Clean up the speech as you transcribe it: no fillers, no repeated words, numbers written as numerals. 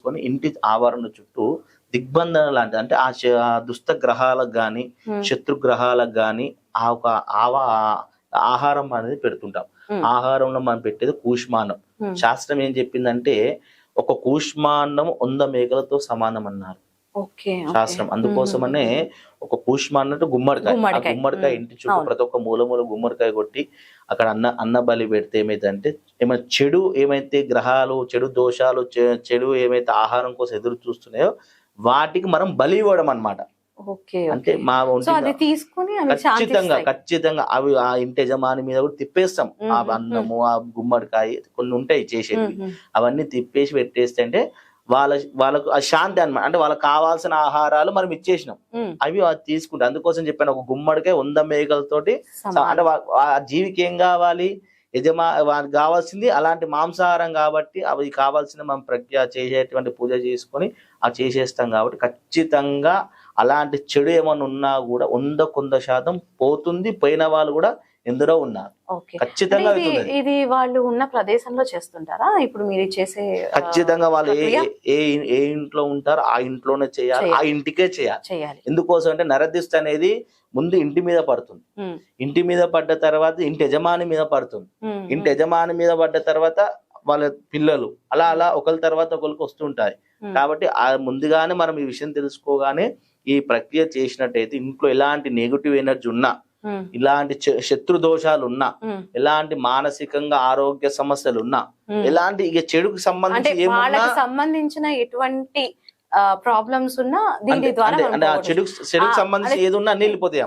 చేసుకొని ఇంటి ఆవరణ చుట్టూ దిగ్బంధన లాంటి అంటే ఆ దుష్ట గ్రహాలకు గాని శత్రు గ్రహాలకు గాని ఆ ఒక ఆహారం అనేది పెడుతుంటాం. ఆహారంలో మనం పెట్టేది కూష్మాండం. శాస్త్రం ఏం చెప్పిందంటే ఒక కూష్మాండం 100 మేకలతో సమానం అన్నారు శాస్త్రం. అందుకోసమనే ఒక కూష్మాండం గుమ్మడికాయ, ఆ గుమ్మడికాయ ఇంటి చుట్టూ ప్రతి ఒక్క మూల గుమ్మడికాయ కొట్టి అక్కడ అన్న బలి పెడితే ఏమైందంటే ఏమైనా చెడు ఏమైతే గ్రహాలు చెడు దోషాలు చెడు ఏమైతే ఆహారం కోసం ఎదురు చూస్తున్నాయో వాటికి మనం బలి ఇవ్వడం అన్నమాట. అంటే మా ఖచ్చితంగా అవి ఆ ఇంటి యజమాని మీద కూడా తిప్పేస్తాం. ఆ అన్నము ఆ గుమ్మడికాయ కొన్ని ఉంటాయి చేసేవి, అవన్నీ తిప్పేసి పెట్టేస్తే అంటే వాళ్ళకు శాంతి అన్నమాట. అంటే వాళ్ళకి కావాల్సిన ఆహారాలు మనం ఇచ్చేసినాం, అవి తీసుకుంటాం. అందుకోసం చెప్పాను ఒక గుమ్మడికాయ 100 మేకలతోటి అంటే ఆ జీవికి ఏం కావాలి, వానికి కావాల్సింది అలాంటి మాంసాహారం కాబట్టి అవి కావాల్సిన మనం ప్రజ్ఞ చేసేటువంటి పూజ చేసుకొని అవి చేసేస్తాం. కాబట్టి ఖచ్చితంగా అలాంటి చెడు ఏమైనా ఉన్నా కూడా 100% పోతుంది. పోయిన వాళ్ళు కూడా ఎందరో ఉన్నారు. ఖచ్చితంగా ఇది వాళ్ళు ఉన్న ప్రదేశంలో చేస్తుంటారా? ఇప్పుడు మీరు చేసే ఖచ్చితంగా వాళ్ళు ఏ ఇంట్లో ఉంటారో ఆ ఇంట్లోనే చేయాలి, ఆ ఇంటికే చేయాలి. ఎందుకోసం అంటే నరదిష్టి అనేది ముందు ఇంటి మీద పడుతుంది, ఇంటి మీద పడ్డ తర్వాత ఇంటి యజమాని మీద పడుతుంది, ఇంటి యజమాని మీద పడ్డ తర్వాత వాళ్ళ పిల్లలు అలా ఒకరి తర్వాత ఒకరికి వస్తుంటాయి. కాబట్టి ముందుగానే మనం ఈ విషయం తెలుసుకోగానే ఈ ప్రక్రియ చేసినట్టయితే ఇంట్లో ఎలాంటి నెగటివ్ ఎనర్జీ ఉన్నా, ఇలాంటి శత్రు దోషాలు ఉన్నా, ఎలాంటి మానసికంగా ఆరోగ్య సమస్యలు ఉన్నా, ఎలాంటి ఇక చెడుకు సంబంధించిన ఎటువంటి ప్రాబ్లమ్స్ ఉన్నా దీని ద్వారా చెడుకు సంబంధించి ఏది ఉన్నా అన్ని వెళ్ళిపోతాయి.